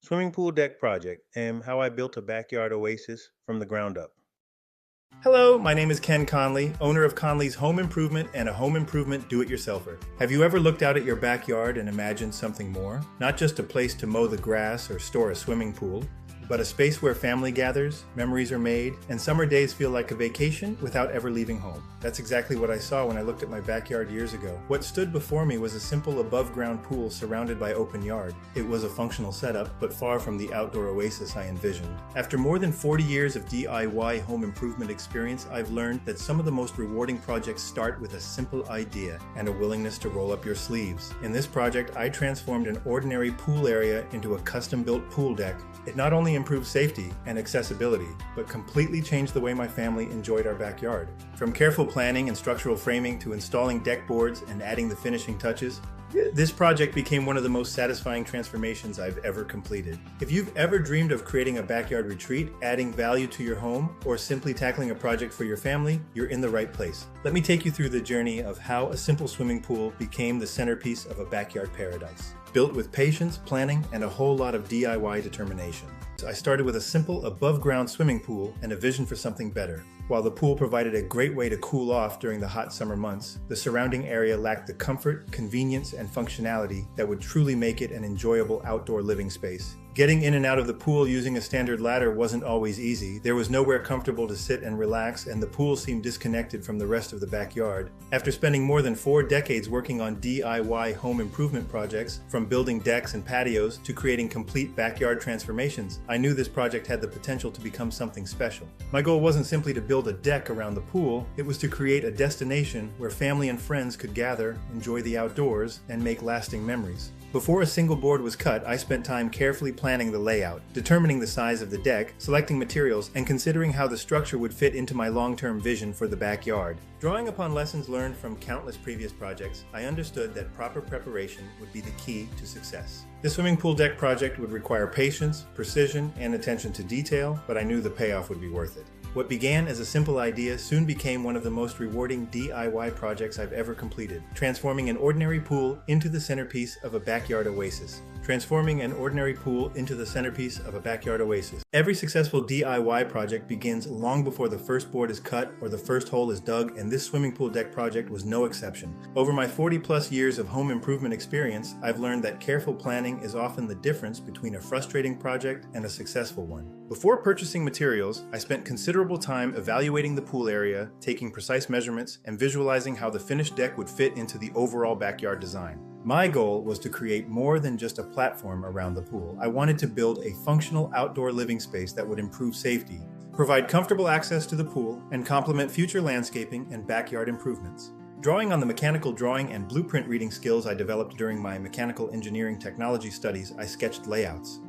swimming pool deck project and how I built a backyard oasis from the ground up. Hello, my name is Ken Conley, owner of Conley's Home Improvement and a home improvement do-it-yourselfer. Have you ever looked out at your backyard and imagined something more? Not just a place to mow the grass or store a swimming pool, but a space where family gathers, memories are made, and summer days feel like a vacation without ever leaving home. That's exactly what I saw when I looked at my backyard years ago. What stood before me was a simple above-ground pool surrounded by open yard. It was a functional setup, but far from the outdoor oasis I envisioned. After more than 40 years of DIY home improvement experience, I've learned that some of the most rewarding projects start with a simple idea and a willingness to roll up your sleeves. In this project, I transformed an ordinary pool area into a custom-built pool deck. It not only improved safety and accessibility, but completely changed the way my family enjoyed our backyard. From careful planning and structural framing to installing deck boards and adding the finishing touches, this project became one of the most satisfying transformations I've ever completed. If you've ever dreamed of creating a backyard retreat, adding value to your home, or simply tackling a project for your family, you're in the right place. Let me take you through the journey of how a simple swimming pool became the centerpiece of a backyard paradise. Built with patience, planning, and a whole lot of DIY determination. I started with a simple above-ground swimming pool and a vision for something better. While the pool provided a great way to cool off during the hot summer months, the surrounding area lacked the comfort, convenience, and functionality that would truly make it an enjoyable outdoor living space. Getting in and out of the pool using a standard ladder wasn't always easy. There was nowhere comfortable to sit and relax, and the pool seemed disconnected from the rest of the backyard. After spending more than 4 decades working on DIY home improvement projects, from building decks and patios to creating complete backyard transformations, I knew this project had the potential to become something special. My goal wasn't simply to build a deck around the pool, it was to create a destination where family and friends could gather, enjoy the outdoors, and make lasting memories. Before a single board was cut, I spent time carefully planning the layout, determining the size of the deck, selecting materials, and considering how the structure would fit into my long-term vision for the backyard. Drawing upon lessons learned from countless previous projects, I understood that proper preparation would be the key to success. The swimming pool deck project would require patience, precision, and attention to detail, but I knew the payoff would be worth it. What began as a simple idea soon became one of the most rewarding DIY projects I've ever completed, transforming an ordinary pool into the centerpiece of a backyard oasis. Transforming an ordinary pool into the centerpiece of a backyard oasis. Every successful DIY project begins long before the first board is cut or the first hole is dug, and this swimming pool deck project was no exception. Over my 40+ years of home improvement experience, I've learned that careful planning is often the difference between a frustrating project and a successful one. Before purchasing materials, I spent considerable time evaluating the pool area, taking precise measurements, and visualizing how the finished deck would fit into the overall backyard design. My goal was to create more than just a platform around the pool. I wanted to build a functional outdoor living space that would improve safety, provide comfortable access to the pool, and complement future landscaping and backyard improvements. Drawing on the mechanical drawing and blueprint reading skills I developed during my mechanical engineering technology studies, I sketched layouts,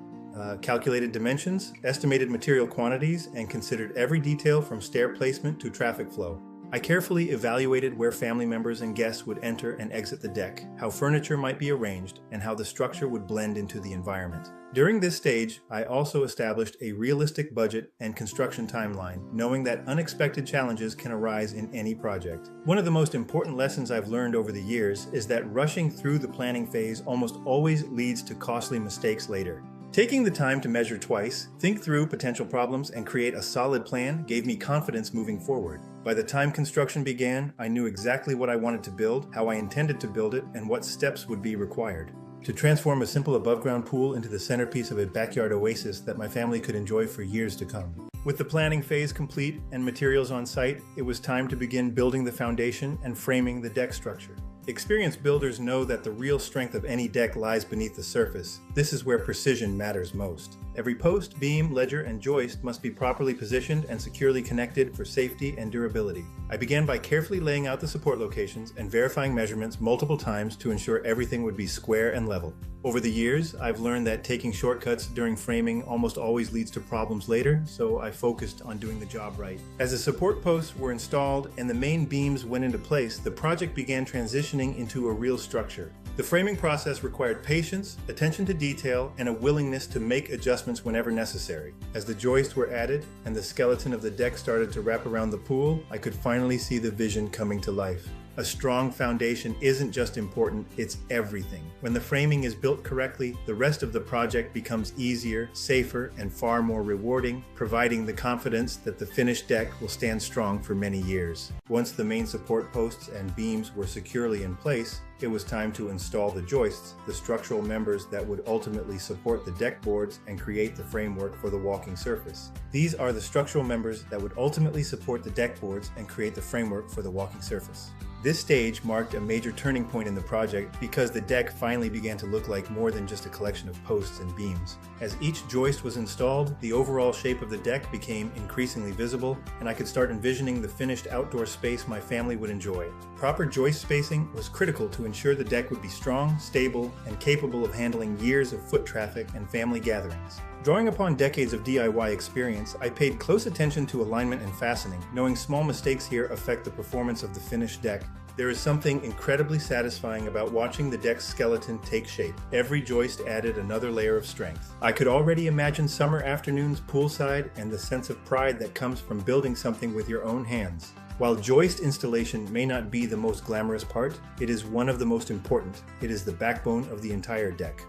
calculated dimensions, estimated material quantities, and considered every detail from stair placement to traffic flow. I carefully evaluated where family members and guests would enter and exit the deck, how furniture might be arranged, and how the structure would blend into the environment. During this stage, I also established a realistic budget and construction timeline, knowing that unexpected challenges can arise in any project. One of the most important lessons I've learned over the years is that rushing through the planning phase almost always leads to costly mistakes later. Taking the time to measure twice, think through potential problems, and create a solid plan gave me confidence moving forward. By the time construction began, I knew exactly what I wanted to build, how I intended to build it, and what steps would be required to transform a simple above-ground pool into the centerpiece of a backyard oasis that my family could enjoy for years to come. With the planning phase complete and materials on site, it was time to begin building the foundation and framing the deck structure. Experienced builders know that the real strength of any deck lies beneath the surface. This is where precision matters most. Every post, beam, ledger, and joist must be properly positioned and securely connected for safety and durability. I began by carefully laying out the support locations and verifying measurements multiple times to ensure everything would be square and level. Over the years, I've learned that taking shortcuts during framing almost always leads to problems later, so I focused on doing the job right. As the support posts were installed and the main beams went into place, the project began transitioning into a real structure. The framing process required patience, attention to detail, and a willingness to make adjustments whenever necessary. As the joists were added and the skeleton of the deck started to wrap around the pool, I could finally see the vision coming to life. A strong foundation isn't just important, it's everything. When the framing is built correctly, the rest of the project becomes easier, safer, and far more rewarding, providing the confidence that the finished deck will stand strong for many years. Once the main support posts and beams were securely in place, it was time to install the joists, the structural members that would ultimately support the deck boards and create the framework for the walking surface. These are the structural members that would ultimately support the deck boards and create the framework for the walking surface. This stage marked a major turning point in the project because the deck finally began to look like more than just a collection of posts and beams. As each joist was installed, the overall shape of the deck became increasingly visible, and I could start envisioning the finished outdoor space my family would enjoy. Proper joist spacing was critical to ensure the deck would be strong, stable, and capable of handling years of foot traffic and family gatherings. Drawing upon decades of DIY experience, I paid close attention to alignment and fastening, knowing small mistakes here affect the performance of the finished deck. There is something incredibly satisfying about watching the deck's skeleton take shape. Every joist added another layer of strength. I could already imagine summer afternoons poolside and the sense of pride that comes from building something with your own hands. While joist installation may not be the most glamorous part, it is one of the most important. It is the backbone of the entire deck.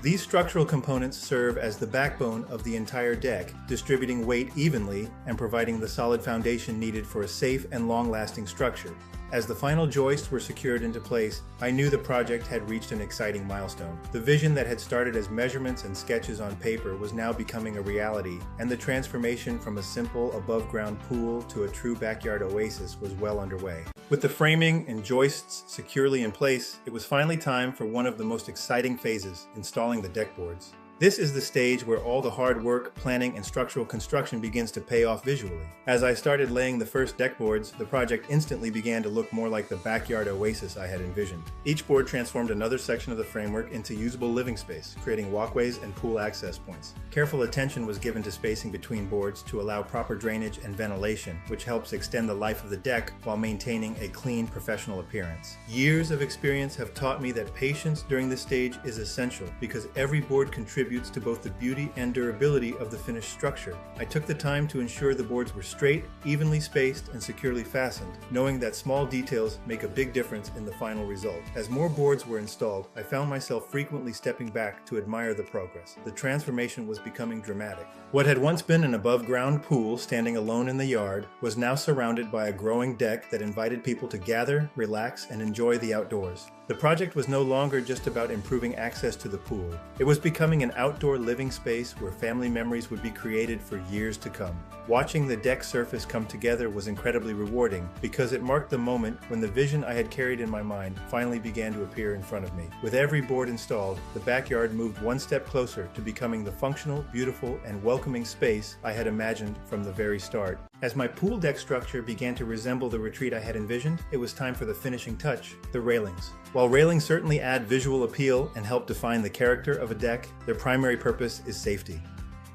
These structural components serve as the backbone of the entire deck, distributing weight evenly and providing the solid foundation needed for a safe and long-lasting structure. As the final joists were secured into place, I knew the project had reached an exciting milestone. The vision that had started as measurements and sketches on paper was now becoming a reality, and the transformation from a simple above-ground pool to a true backyard oasis was well underway. With the framing and joists securely in place, it was finally time for one of the most exciting phases, installing the deck boards. This is the stage where all the hard work, planning, and structural construction begins to pay off visually. As I started laying the first deck boards, the project instantly began to look more like the backyard oasis I had envisioned. Each board transformed another section of the framework into usable living space, creating walkways and pool access points. Careful attention was given to spacing between boards to allow proper drainage and ventilation, which helps extend the life of the deck while maintaining a clean, professional appearance. Years of experience have taught me that patience during this stage is essential because every board contributes to both the beauty and durability of the finished structure. I took the time to ensure the boards were straight, evenly spaced, and securely fastened, knowing that small details make a big difference in the final result. As more boards were installed, I found myself frequently stepping back to admire the progress. The transformation was becoming dramatic. What had once been an above-ground pool standing alone in the yard was now surrounded by a growing deck that invited people to gather, relax, and enjoy the outdoors. The project was no longer just about improving access to the pool. It was becoming an outdoor living space where family memories would be created for years to come. Watching the deck surface come together was incredibly rewarding because it marked the moment when the vision I had carried in my mind finally began to appear in front of me. With every board installed, the backyard moved one step closer to becoming the functional, beautiful, and welcoming space I had imagined from the very start. As my pool deck structure began to resemble the retreat I had envisioned, it was time for the finishing touch, the railings. While railings certainly add visual appeal and help define the character of a deck, their primary purpose is safety.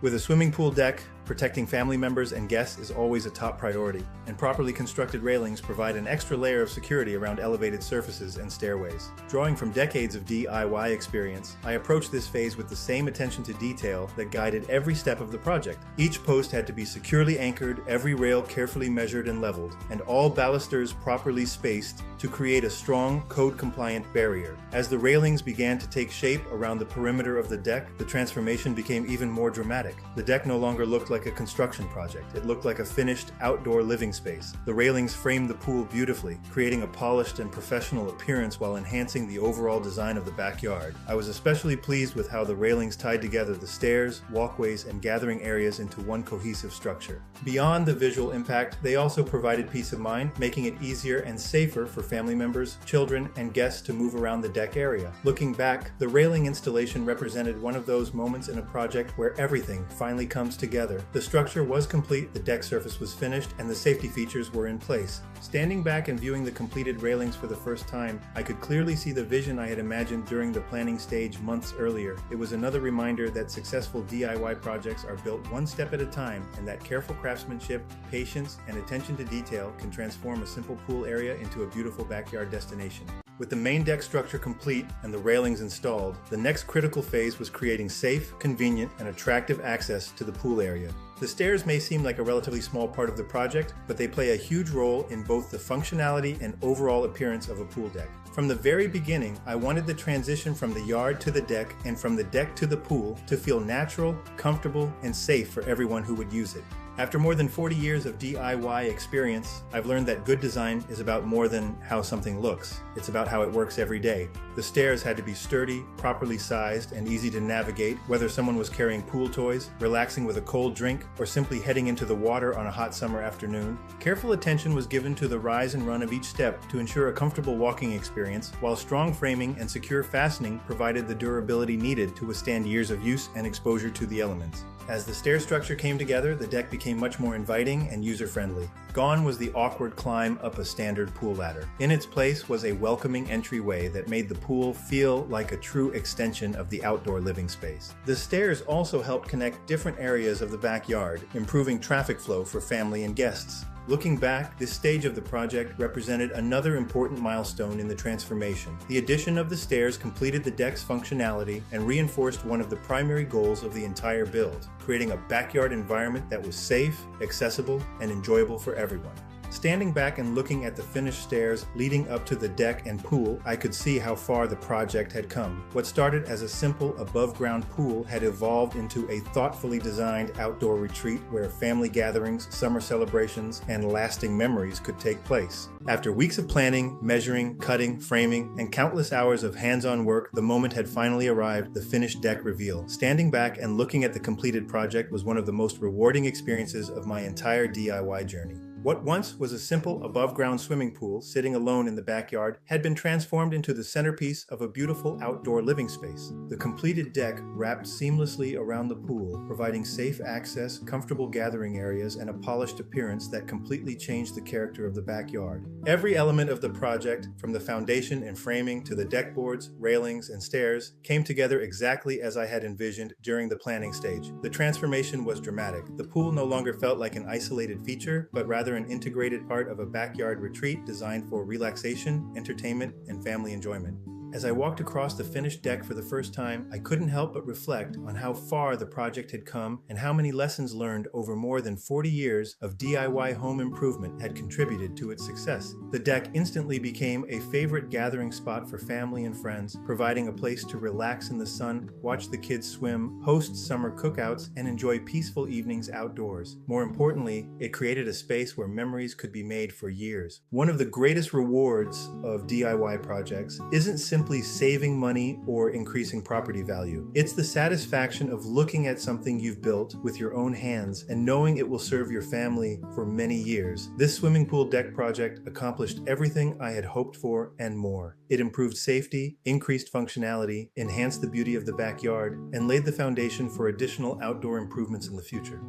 With a swimming pool deck, protecting family members and guests is always a top priority, and properly constructed railings provide an extra layer of security around elevated surfaces and stairways. Drawing from decades of DIY experience, I approached this phase with the same attention to detail that guided every step of the project. Each post had to be securely anchored, every rail carefully measured and leveled, and all balusters properly spaced to create a strong, code-compliant barrier. As the railings began to take shape around the perimeter of the deck, the transformation became even more dramatic. The deck no longer looked like a construction project. It looked like a finished outdoor living space. The railings framed the pool beautifully, creating a polished and professional appearance while enhancing the overall design of the backyard. I was especially pleased with how the railings tied together the stairs, walkways, and gathering areas into one cohesive structure. Beyond the visual impact, they also provided peace of mind, making it easier and safer for family members, children, and guests to move around the deck area. Looking back, the railing installation represented one of those moments in a project where everything finally comes together. The structure was complete, the deck surface was finished, and the safety features were in place. Standing back and viewing the completed railings for the first time, I could clearly see the vision I had imagined during the planning stage months earlier. It was another reminder that successful DIY projects are built one step at a time, and that careful craftsmanship, patience, and attention to detail can transform a simple pool area into a beautiful backyard destination. With the main deck structure complete and the railings installed, the next critical phase was creating safe, convenient, and attractive access to the pool area. The stairs may seem like a relatively small part of the project, but they play a huge role in both the functionality and overall appearance of a pool deck. From the very beginning, I wanted the transition from the yard to the deck and from the deck to the pool to feel natural, comfortable, and safe for everyone who would use it. After more than 40 years of DIY experience, I've learned that good design is about more than how something looks. It's about how it works every day. The stairs had to be sturdy, properly sized, and easy to navigate, whether someone was carrying pool toys, relaxing with a cold drink, or simply heading into the water on a hot summer afternoon. Careful attention was given to the rise and run of each step to ensure a comfortable walking experience, while strong framing and secure fastening provided the durability needed to withstand years of use and exposure to the elements. As the stair structure came together, the deck became much more inviting and user-friendly. Gone was the awkward climb up a standard pool ladder. In its place was a welcoming entryway that made the pool feel like a true extension of the outdoor living space. The stairs also helped connect different areas of the backyard, improving traffic flow for family and guests. Looking back, this stage of the project represented another important milestone in the transformation. The addition of the stairs completed the deck's functionality and reinforced one of the primary goals of the entire build, creating a backyard environment that was safe, accessible, and enjoyable for everyone. Standing back and looking at the finished stairs leading up to the deck and pool, I could see how far the project had come. What started as a simple above-ground pool had evolved into a thoughtfully designed outdoor retreat where family gatherings, summer celebrations, and lasting memories could take place. After weeks of planning, measuring, cutting, framing, and countless hours of hands-on work, the moment had finally arrived, the finished deck reveal. Standing back and looking at the completed project was one of the most rewarding experiences of my entire DIY journey. What once was a simple above-ground swimming pool sitting alone in the backyard had been transformed into the centerpiece of a beautiful outdoor living space. The completed deck wrapped seamlessly around the pool, providing safe access, comfortable gathering areas, and a polished appearance that completely changed the character of the backyard. Every element of the project, from the foundation and framing to the deck boards, railings, and stairs, came together exactly as I had envisioned during the planning stage. The transformation was dramatic. The pool no longer felt like an isolated feature, but rather an integrated part of a backyard retreat designed for relaxation, entertainment, and family enjoyment. As I walked across the finished deck for the first time, I couldn't help but reflect on how far the project had come and how many lessons learned over more than 40 years of DIY home improvement had contributed to its success. The deck instantly became a favorite gathering spot for family and friends, providing a place to relax in the sun, watch the kids swim, host summer cookouts, and enjoy peaceful evenings outdoors. More importantly, it created a space where memories could be made for years. One of the greatest rewards of DIY projects isn't simply saving money or increasing property value. It's the satisfaction of looking at something you've built with your own hands and knowing it will serve your family for many years. This swimming pool deck project accomplished everything I had hoped for and more. It improved safety, increased functionality, enhanced the beauty of the backyard, and laid the foundation for additional outdoor improvements in the future.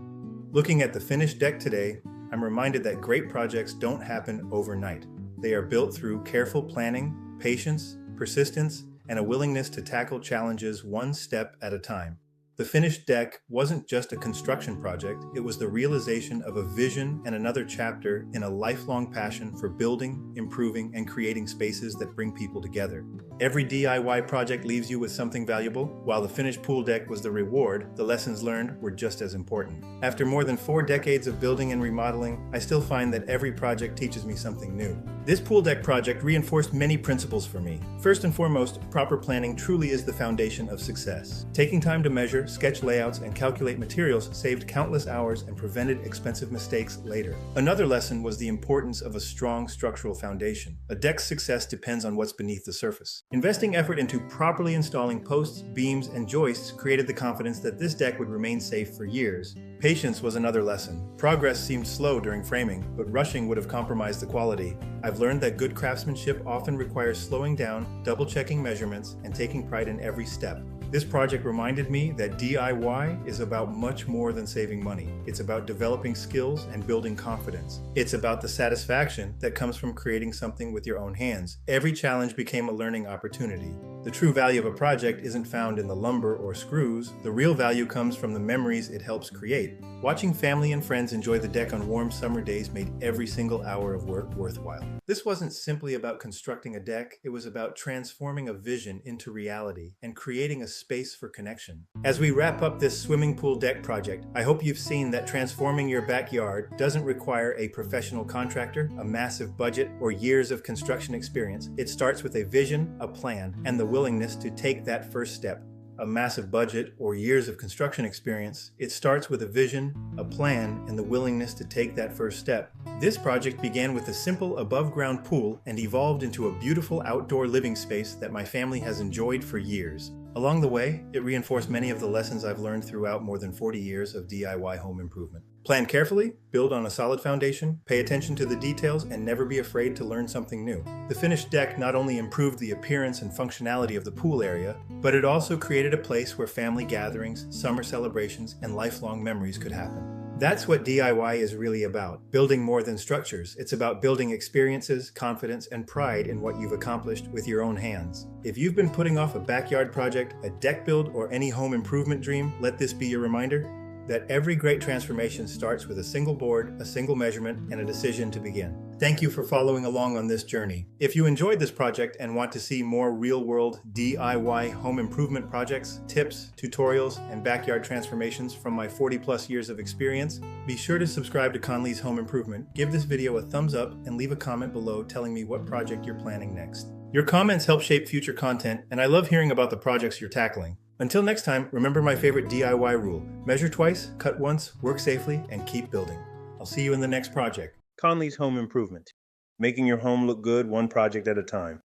Looking at the finished deck today, I'm reminded that great projects don't happen overnight. They are built through careful planning, patience, persistence, and a willingness to tackle challenges one step at a time. The finished deck wasn't just a construction project, it was the realization of a vision and another chapter in a lifelong passion for building, improving, and creating spaces that bring people together. Every DIY project leaves you with something valuable. While the finished pool deck was the reward, the lessons learned were just as important. After more than 4 decades of building and remodeling, I still find that every project teaches me something new. This pool deck project reinforced many principles for me. First and foremost, proper planning truly is the foundation of success. Taking time to measure, sketch layouts, and calculate materials saved countless hours and prevented expensive mistakes later. Another lesson was the importance of a strong structural foundation. A deck's success depends on what's beneath the surface. Investing effort into properly installing posts, beams, and joists created the confidence that this deck would remain safe for years. Patience was another lesson. Progress seemed slow during framing, but rushing would have compromised the quality. I've learned that good craftsmanship often requires slowing down, double-checking measurements, and taking pride in every step. This project reminded me that DIY is about much more than saving money. It's about developing skills and building confidence. It's about the satisfaction that comes from creating something with your own hands. Every challenge became a learning opportunity. The true value of a project isn't found in the lumber or screws. The real value comes from the memories it helps create. Watching family and friends enjoy the deck on warm summer days made every single hour of work worthwhile. This wasn't simply about constructing a deck, it was about transforming a vision into reality and creating a space for connection. As we wrap up this swimming pool deck project, I hope you've seen that transforming your backyard doesn't require a professional contractor, a massive budget, or years of construction experience. It starts with a vision, a plan, and the willingness to take that first step. A massive budget or years of construction experience, it starts with a vision, a plan, and the willingness to take that first step. This project began with a simple above-ground pool and evolved into a beautiful outdoor living space that my family has enjoyed for years. Along the way, it reinforced many of the lessons I've learned throughout more than 40 years of DIY home improvement. Plan carefully, build on a solid foundation, pay attention to the details, and never be afraid to learn something new. The finished deck not only improved the appearance and functionality of the pool area, but it also created a place where family gatherings, summer celebrations, and lifelong memories could happen. That's what DIY is really about, building more than structures. It's about building experiences, confidence, and pride in what you've accomplished with your own hands. If you've been putting off a backyard project, a deck build, or any home improvement dream, let this be your reminder that every great transformation starts with a single board, a single measurement, and a decision to begin. Thank you for following along on this journey. If you enjoyed this project and want to see more real-world DIY home improvement projects, tips, tutorials, and backyard transformations from my 40-plus years of experience, be sure to subscribe to Conley's Home Improvement, give this video a thumbs up, and leave a comment below telling me what project you're planning next. Your comments help shape future content, and I love hearing about the projects you're tackling. Until next time, remember my favorite DIY rule: measure twice, cut once, work safely, and keep building. I'll see you in the next project. Conley's Home Improvement, making your home look good one project at a time.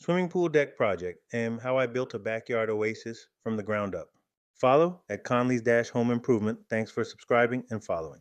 Swimming pool deck project and how I built a backyard oasis from the ground up. Follow at Conley's Home Improvement. Thanks for subscribing and following.